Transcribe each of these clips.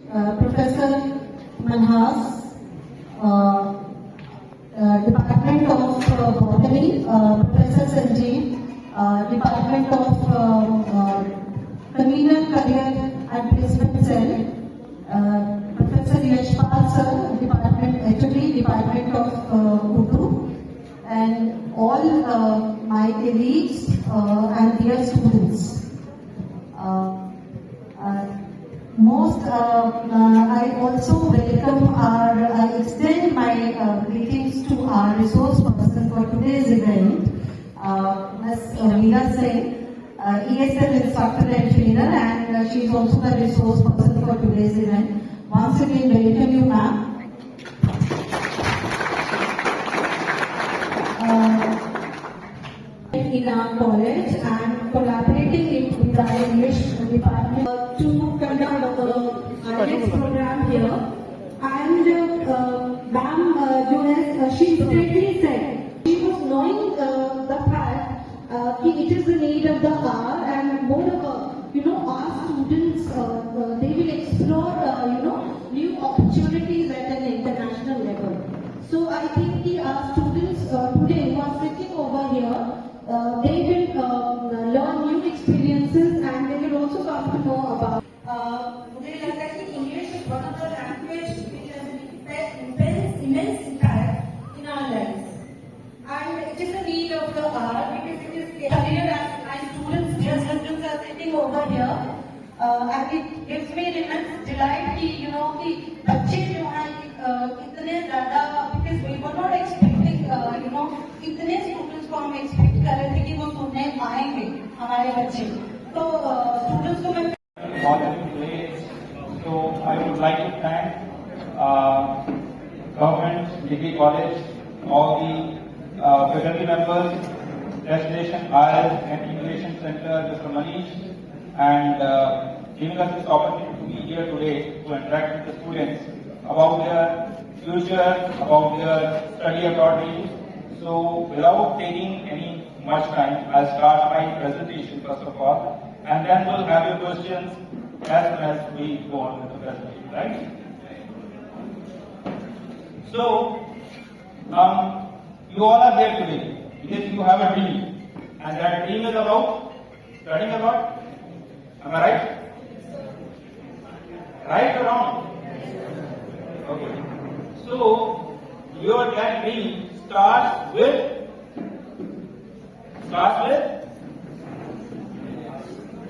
Professor Manhas, Department of Botany, Professor Sanjeev, Department of Convener, Career and Placement Cell, Professor Yashpal Sir, Department HOD, Department of Urdu, and all my colleagues and dear students. I also welcome I extend my greetings to our resource person for today's event, Ms. Meera Singh, ESL instructor and trainer, and she is also the resource person for today's event. Once again, welcome you, ma'am. In our college and collaborating with our English department to conduct our next program here. And ma'am, she straightly said she was knowing the fact that it is the need of the hour, and moreover, our students they will explore new opportunities at an international level. So I think our students today who are sitting over here, they will learn new experiences and they will also come to know about. मुझे लगता है कि English is one of the language which has an immense impact in our lives, and it is the need of the hour because it is career as my students, dear students are sitting over here, and it gives me an immense delight कि बच्चे जो हैं इतने ज़्यादा, because we were not expecting इतने students को हम expect कर रहे थे कि वो सुनने आएंगे हमारे बच्चे, तो students को मैं So I would like to thank Government Degree College, all the faculty members, Destination IELTS and Innovation Center, Mr. Manish, and giving us this opportunity to be here today to interact with the students about their future, about their study abroad dreams. So without taking any much time, I'll start my presentation first of all, and then we'll have your questions as soon as we go on with the presentation, right? So, you all are here today because you have a dream, and that dream is about studying abroad. Am I right? Right or wrong? Okay. So, your that dream starts with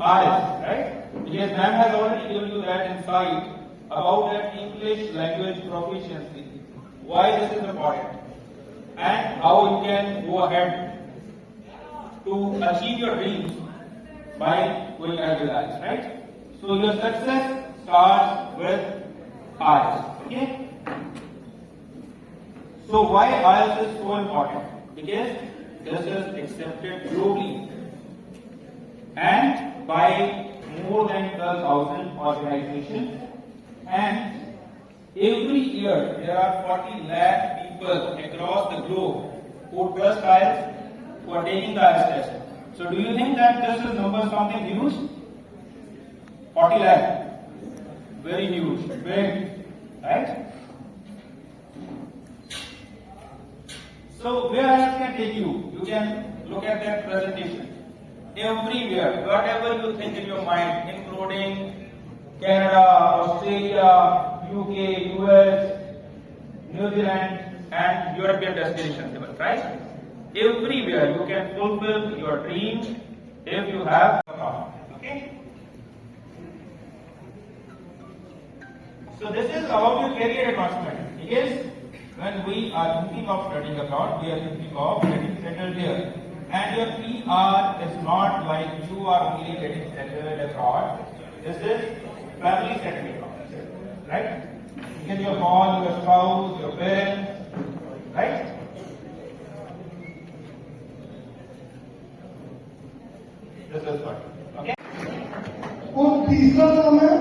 eyes, right? Because ma'am has already given you that insight about that English language proficiency, why this is important, and how you can go ahead to achieve your dreams by going ahead with eyes, right? So your success starts with eyes, okay? So why IELTS is so important? Because this is accepted globally and by more than 12,000 organizations, and every year there are 40 lakh people across the globe who trust IELTS, who are taking the IELTS test. So do you think that this is number something huge? 40 lakh. Very huge, big, right? So where else can take you? You can look at that presentation. Everywhere, whatever you think in your mind, including Canada, Australia, UK, US, New Zealand, and European destinations, right? Everywhere you can fulfill your dreams if you have a thought. Okay? So this is about your career advancement. Because when we are thinking of studying abroad, we are thinking of getting settled here. And your PR is not like you are only getting settled abroad. This is family settlement, right? Because your mom, your spouse, your parents, right? This is what, okay? और तीसरा नाम है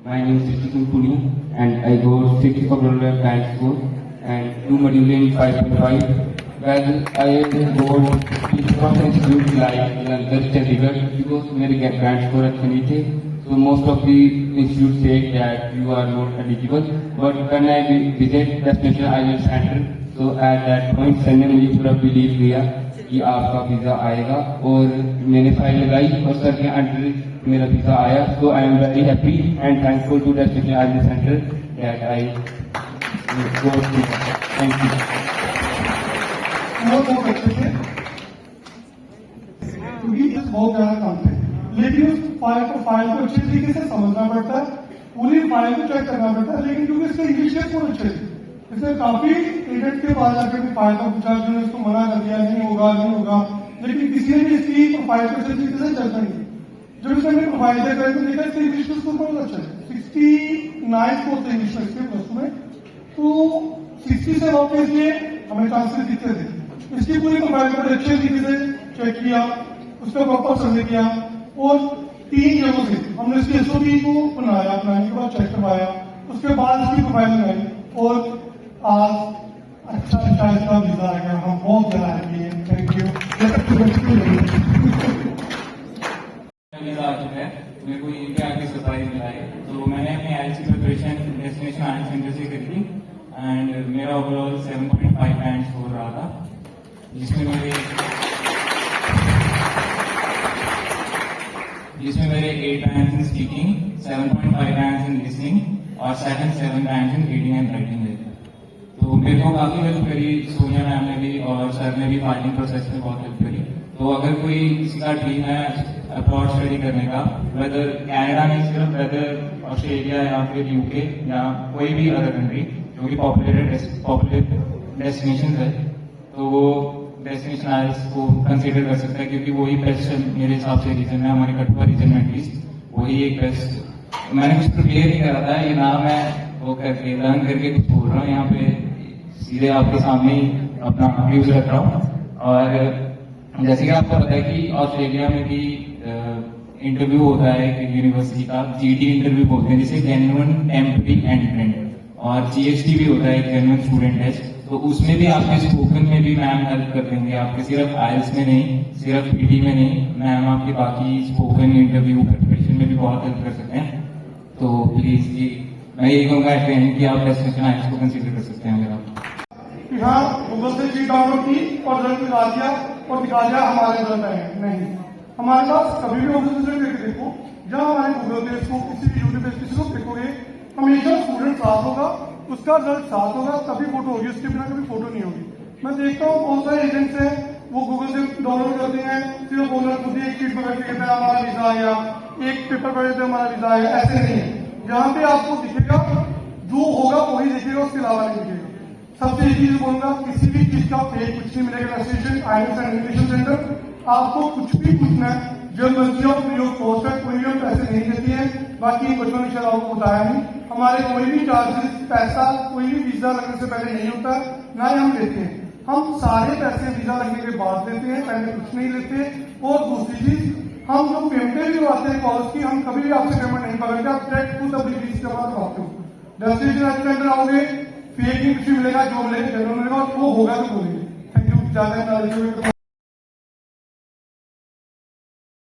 My name is Sitikul Puri and I go 6th Commonwealth Band School and 2 modules in 5.5. Well, I got from institute like Jalandhar, Chandigarh because मेरे grant score अच्छे नहीं थे. So most of the institutes say that you are not eligible. But when I visit Destination IELTS Center, so at that point sir ने मुझे पूरा believe दिया कि आपका वीजा आएगा और मैंने फाइल लगाई और सर के अंडर मेरा वीजा आया. So I am very happy and thankful to Destination IELTS Center that I got visa. Thank you. बहुत अच्छे थे क्योंकि इस बहुत ज्यादा काम थे, लेकिन उस फाइल को अच्छे तरीके से समझना पड़ता है, पूरी फाइल को चेक करना पड़ता है. लेकिन क्योंकि इसके इंग्लिश टेस्ट बहुत अच्छे थे, इसने काफी एजेंट के बाद जाकर भी फाइल का पूछा, जिन्होंने इसको मना कर दिया नहीं होगा, लेकिन किसी ने भी इसकी प्रोफाइल को अच्छे तरीके से चलता नहीं. जब इसने अपनी प्रोफाइल चेक करी तो देखा इसका इंग्लिश टेस्ट बहुत अच्छा है, 69 को इंग्लिश टेस्ट प्लस में, तो 60 से ऑब्वियसली हमें चांसेस दिखते थे. इसकी पूरी प्रोफाइल को अच्छे तरीके से चेक किया, उसका प्रॉपर सर्वे किया और 3 जगहों से हमने इसकी एसओपी को बनाया, बनाने के बाद चेक करवाया, उसके बाद इसकी प्रोफाइल बनाई और आज अच्छा इसका वीजा आ गया. हम बहुत ज्यादा हैप्पी हैं. Thank you. वीजा आ चुका है, मेरे को ये के आगे सरप्राइज मिला है. तो मैंने अपनी IELTS preparation destination IELTS centre से करी थी एंड मेरा ओवरऑल 7.5 बैंड हो रहा था, जिसमें मेरे 8 bands in speaking, 7.5 bands in listening और 7 bands in reading and writing है. तो मेरे को काफी हेल्प करी सोनिया मैम ने भी और सर ने भी फाइलिंग प्रोसेस में बहुत हेल्प करी. तो अगर कोई किसी का ड्रीम है अब्रॉड स्टडी करने का, वेदर कनाडा में सिर्फ, वेदर ऑस्ट्रेलिया या फिर यूके या कोई भी अदर कंट्री जो कि पॉपुलर डेस्टिनेशन है, तो वो डेस्टिनेशन आइल्स को कंसीडर कर सकता है, क्योंकि वही बेस्ट मेरे हिसाब से रीजन है हमारे कठुआ रीजन में एटलीस्ट, वही एक बेस्ट. मैंने कुछ प्रिपेयर नहीं करा था, ये नाम है वो करके लर्न करके कुछ बोल रहा हूँ यहाँ पे, सीधे आपके सामने ही अपना व्यूज रख रहा हूँ. और जैसे कि आपको पता है कि ऑस्ट्रेलिया में भी इंटरव्यू होता है एक यूनिवर्सिटी का, जीटी इंटरव्यू बोलते हैं जिसे जेन्युइन टेम्पररी एंट्रेंट, और जीएसटी भी होता है एक जेन्युइन स्टूडेंट टेस्ट. तो उसमें भी आपके स्पोकन में भी मैम हेल्प कर देंगे आपके, सिर्फ आइल्स में नहीं, सिर्फ पीटी में नहीं, मैम आपकी बाकी स्पोकन इंटरव्यू प्रिपरेशन में भी बहुत हेल्प कर सकते हैं. तो प्लीज ये मैं यही कहूँगा कि आप डेस्टिनेशन आइल्स को कंसीडर कर सकते हैं. अगर आप यहाँ गूगल से चीज डाउनलोड की और रिजल्ट दिखा दिया हमारे रिजल्ट आए नहीं. हमारे पास कभी भी गूगल से रिजल्ट देखो, जहाँ हमारे गूगल पेज को किसी भी यूट्यूब पेज किसी को देखोगे, हमेशा स्टूडेंट साथ होगा, उसका रिजल्ट साथ होगा, तभी फोटो होगी, उसके बिना कभी फोटो नहीं होगी. मैं देखता हूँ बहुत सारे एजेंट्स हैं वो गूगल से डाउनलोड करते हैं, सिर्फ ओनर खुद ही एक चीज पकड़ के कहता है हमारा वीजा आ गया, एक पेपर पकड़ के हमारा वीजा आ गया. ऐसे नहीं है, जहाँ पे आपको दिखेगा जो होगा वही दिखेगा, उसके अलावा नहीं दिखेगा. सबसे एक चीज बोलूंगा, किसी भी चीज का फेक कुछ नहीं मिलेगा. Destination isles and education centre आपको कुछ भी पूछना है, जब मर्जी हो फ्री ऑफ कॉस्ट है, कोई भी पैसे नहीं देती है. बाकी बचपन निशान आपको बताया नहीं, हमारे कोई भी चार्जेस पैसा कोई भी वीजा लगने से पहले नहीं होता, ना ही हम लेते हैं. हम सारे पैसे वीजा लगने के बाद देते हैं, पहले कुछ नहीं लेते. और दूसरी चीज, हम जो पेमेंट भी आते हैं कॉलेज की, हम कभी भी आपसे पेमेंट नहीं पकड़ते, आप डायरेक्ट खुद अपनी फीस जमा करवाते हो. डेस्टिनेशन सेंटर आओगे, फेक नहीं कुछ मिलेगा, जो मिलेगा जरूर मिलेगा, और वो होगा तो बोलेंगे. Thank you. ज्यादा